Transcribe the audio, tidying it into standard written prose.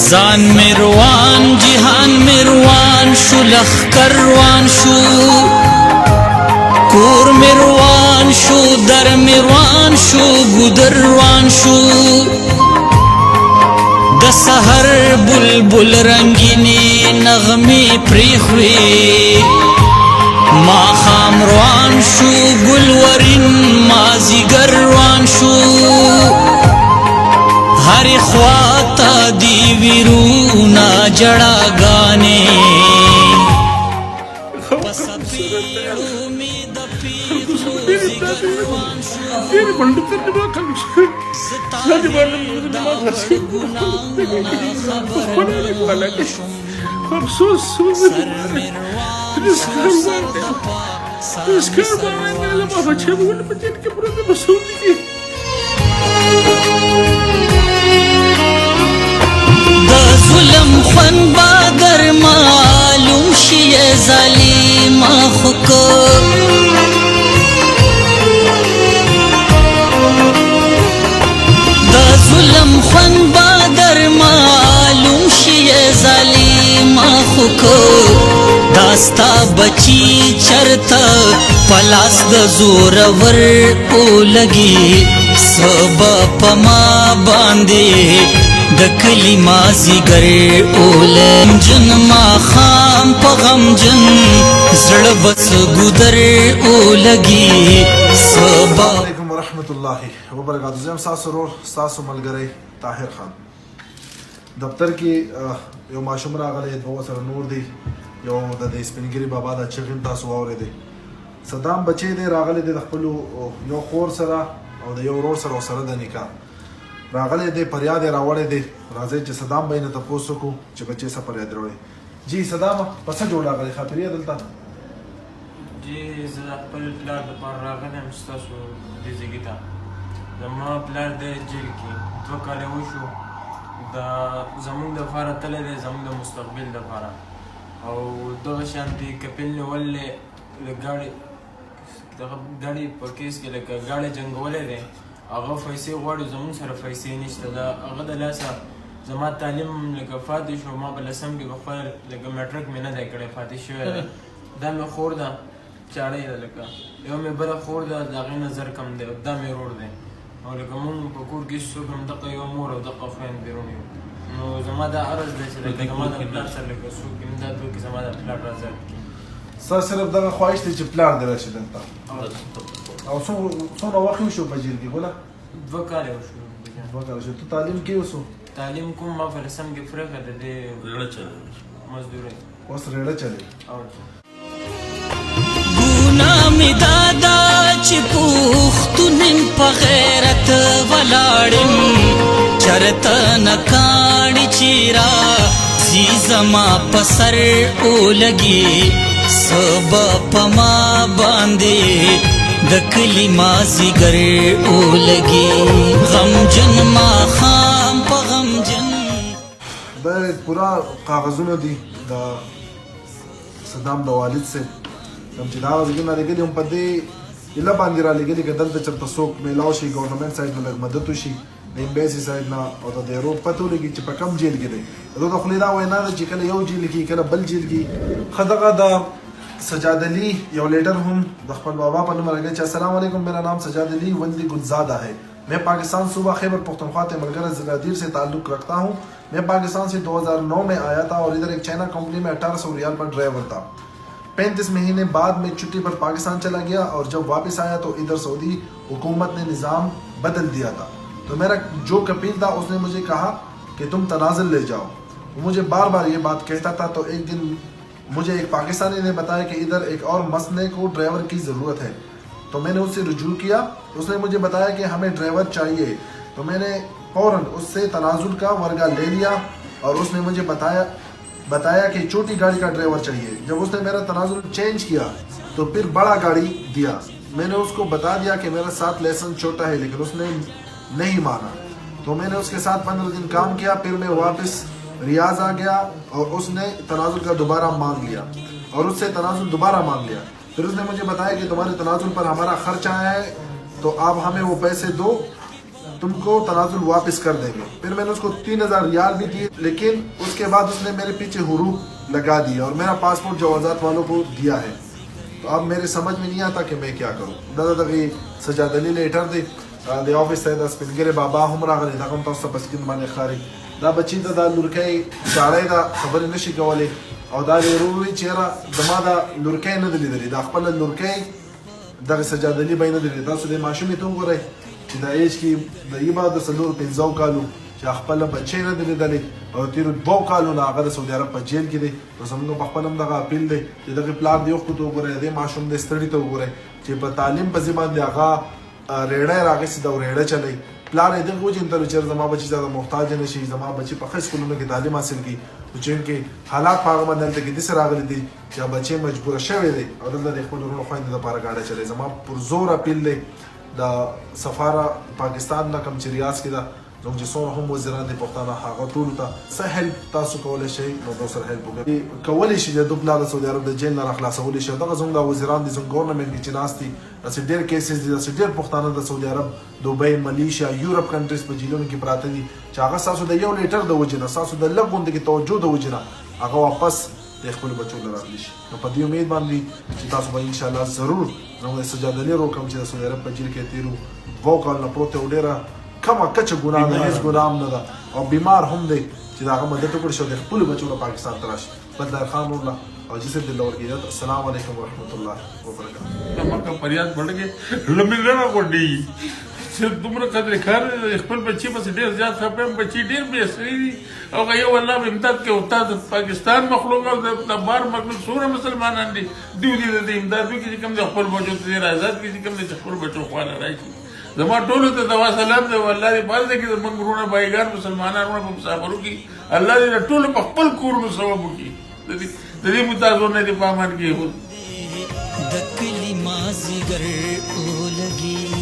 زان مروان جهان مروان شو لخکر روان شو کور مروان شو در مروان شو گودر روان شو د سحر بلبل رنگینی نغمی پریخوی ما خام روان شو گلورین مازیگر روان شو ہر خواتا دی ویرونا جڑا گانے پسپیڑو می دپی روزگر روان شو ستاری دا گناہونا خبر سر مروان سر دپا سر ظلم خون باگر معلوم شی ظالم خوکو دا ظلم خون باگر معلوم شی ظالم خوکو داستا بچی چرتا پلاس د زور ور او لگی سب پما باندې د کلی مازی گر اولم جن ما خام پغم جن زړه بس ګودر او لګي صبا علیکم ورحمت الله وبرکاتہ. زم ساسو رور ساسو ملګری طاهر خان دفتر کې یو ماشوم راغلی دوه سره نور دی یو د سپینګری بابا د چغیم تاسو واورې دی صدام بچی دی راغلی دی د خپل یو خور سره او د یو ورور سره د نکاح راغلی دی پریاد یې راوړی دی راځئ چې صدام به یې نه تپوس وکړو چې بچې څه پریاد راوړی. جی صدام په څه جوړ راغلی خاطرې دلته؟ جی زه د خپل پلار دپاره راغلی یم چې تاسو دې ځایګي ته زما پلار دی جیل کې 2 کاله وشو دا زمونږ دپاره تللی دی زمونږ د مستقبل دپاره او دغه شانتې کپل نیولی د ګاډي په کیس کې لکه ګاډی جنګولی دی هغه پیسې غواړي زمونږ سره پیسې نشته د هغه د لاسه زما تعلیم لکه فاتح شو ما په لسم کې په خپل لکه میټرک مې نه دی کړی فاتح شوی دی دا مې خور ده چاړی ده لکه یو مې بله خور ده د هغې نه زر کم دی دا مې رور دی او لکه مونږ په کور کې څوک هم دغه یو مور او دغه خویند بیرون یو نو زما دا عرض دی چې لکه ما د پلار سره لکه څوک امداد وکړي زما د پلار رضا کړي ستا صرف دغه خواهش دی چې پلار دې راشي دلته او څومره وخت وشو په جیل کې ګوله؟ 2 کاله وشو 2 کاله شو. ته تعلیم کې اوسو؟ تعلیم کوم ما په رسم کې فرقه د دې ریړه چلوي مزدوري اوس ریړه چلوي. ګونا می دادا چې پوښتنې په غیرت ولاړم چرته نکاڼي چیرا زی زما په سر او لګي سب پما باندې د کلی مازی گر او لګي غم جن ما خام په غم جن. دا پورا کاغذونه دي د صدام د والد سے کوم چې دا کاغذونه لګلي هم په دې اله باندې را لګلي که دلته چېرته څوک میلاو شي ګورنمنټ سایډ نه لږ مدد وشي د ایمبیسي سایډ نه او د روډ پته ولګي چې په کم جیل کې دی د د خولې دا وینا ده چې کله یو جیل کې کله بل جیل کې ښه دغه د سجاد علی یو لیڈر ہوں خپل بابا پر نمبر لگے السلام علیکم میرا نام سجاد علی وندی گلزادہ ہے میں پاکستان صوبہ خیبر پختونخوا ملگرہ ضلع دیر سے تعلق رکھتا ہوں میں پاکستان سے 2009 میں آیا تھا اور ادھر ایک چائنا کمپنی میں 1800 ریال پر ڈرائیور تھا 35 مہینے بعد میں چھٹی پر پاکستان چلا گیا اور جب واپس آیا تو ادھر سعودی حکومت نے نظام بدل دیا تھا تو میرا جو کپیل تھا اس نے مجھے کہا کہ تم تنازل لے جاؤ. وہ مجھے بار بار یہ بات کہتا تھا تو ایک دن مجھے ایک پاکستانی نے بتایا کہ ادھر ایک اور مسئلے کو ڈرائیور کی ضرورت ہے تو میں نے اس سے رجوع کیا. اس نے مجھے بتایا کہ ہمیں ڈرائیور چاہیے تو میں نے فوراً اس سے تنازل کا ورگہ لے لیا اور اس نے مجھے بتایا کہ چھوٹی گاڑی کا ڈرائیور چاہیے. جب اس نے میرا تنازل چینج کیا تو پھر بڑا گاڑی دیا. میں نے اس کو بتا دیا کہ میرا ساتھ لائسنس چھوٹا ہے لیکن اس نے نہیں مانا تو میں نے اس کے ساتھ 15 دن کام کیا. پھر میں واپس ریاض آ گیا اور اس نے تنازل کا دوبارہ مانگ لیا اور اس سے تنازل دوبارہ مانگ لیا. پھر اس نے مجھے بتایا کہ تمہارے تنازل پر ہمارا خرچ آیا ہے تو آپ ہمیں وہ پیسے دو तुमको तनाजुल वापस कर देंगे। फिर मैंने उसको 3000 रियाल भी दिए, लेकिन उसके बाद उसने मेरे पीछे हुरूफ लगा दिया और मेरा पासपोर्ट जवाजात वालों को दिया है। तो अब मेरे समझ में नहीं आता कि मैं क्या करूँ। दादा दगी सजाद अली लेटर दे د ऑफिस ته د سپینګری بابا هم راغلی دا کوم تاسو په سکین باندې خاري دا بچی ته د لورکۍ چاړې دا خبرې نشي کولای او دا ضروري چیرې دما دا لورکۍ نه دلی دا خپل لورکۍ دغه سجاد علي بینه دلی تاسو د ماشومې ته وګورئ چې دا ایج کې د یبا د سلور 15 کالو چې خپل بچی نه دلی او تیر 2 کالو نه هغه د سعودي عرب په جیل کې دی. نو زموږ په خپل هم دغه اپیل دی چې دغه پلان دی خو ته وګورئ د ماشوم د ستړي ته وګورئ چې په تعلیم په ځای باندې هغه ریړه راغی دا ریړه چلی پلان دې غو چې تر چر زما بچی زما محتاج نشي زما بچی په خاص کولونو کې تعلیم حاصل کی چې کې حالات په باندې ته کې د سره راغلي دي چې بچی مجبور شوی دی او د خپل ورونو خويند لپاره غاډه چلی. زما پر زور اپیل دی د سفاره پاکستان نه کم چې ریاض کې دا زموږ چې څومره هم وزیران دي پښتانه هغه ټول ته سهل تاسو کولای شئ نو تاسو سره هیلپ وکړئ کولای شئ د دوبلا د سعودي عرب د جیل نه خلاصول شي. دغه زموږ د وزیران دي زموږ ګورنمنت چې ناستي داسې ډېر کیسز دي داسې ډېر پښتانه د سعودي عرب دوبۍ ملیشیا یورپ کنټریز په جیلونو کې پراته دي چې هغه تاسو د یو لیټر د وجنه تاسو د لګوند کې توجه د وجنه هغه واپس د خپل بچو لراغلی شي. نو په دې امید باندې چې تاسو به ان شاء الله ضرور زموږ سجاد علي رو کوم چې د سعودي عرب په جیل کې تیرو وکال نه پروت وډیره کما کچ ګناه نه هیڅ ګناه نه ده او بیمار هم دی چې دا هغه مدد وکړي شو د خپل بچو له پاکستان تراشي. بدر خان الله او جسد دلور کې السلام علیکم ورحمۃ اللہ وبرکاتہ. نمک کا فریاد بڑھ گئے لمبی کوڈی چې دومره قدر کار خپل بچی پس ډیر زیات خپم بچی ډیر به سری او یو الله به امداد کې استاد پاکستان مخلوق او د بار مخلوق سوره مسلمانان دي دیو دي د امداد کې کوم د خپل بچو ته آزاد کې کوم د خپل بچو خواله راځي. زما ټول ته دوا سلام دی والله دې بل دې کې منګرونه بایګان مسلمانانو په مسافرو کې الله دې ټول په خپل کور نو ثواب وکړي د دې متازو نه دې پامن کې هو د کلی مازیګر اولګي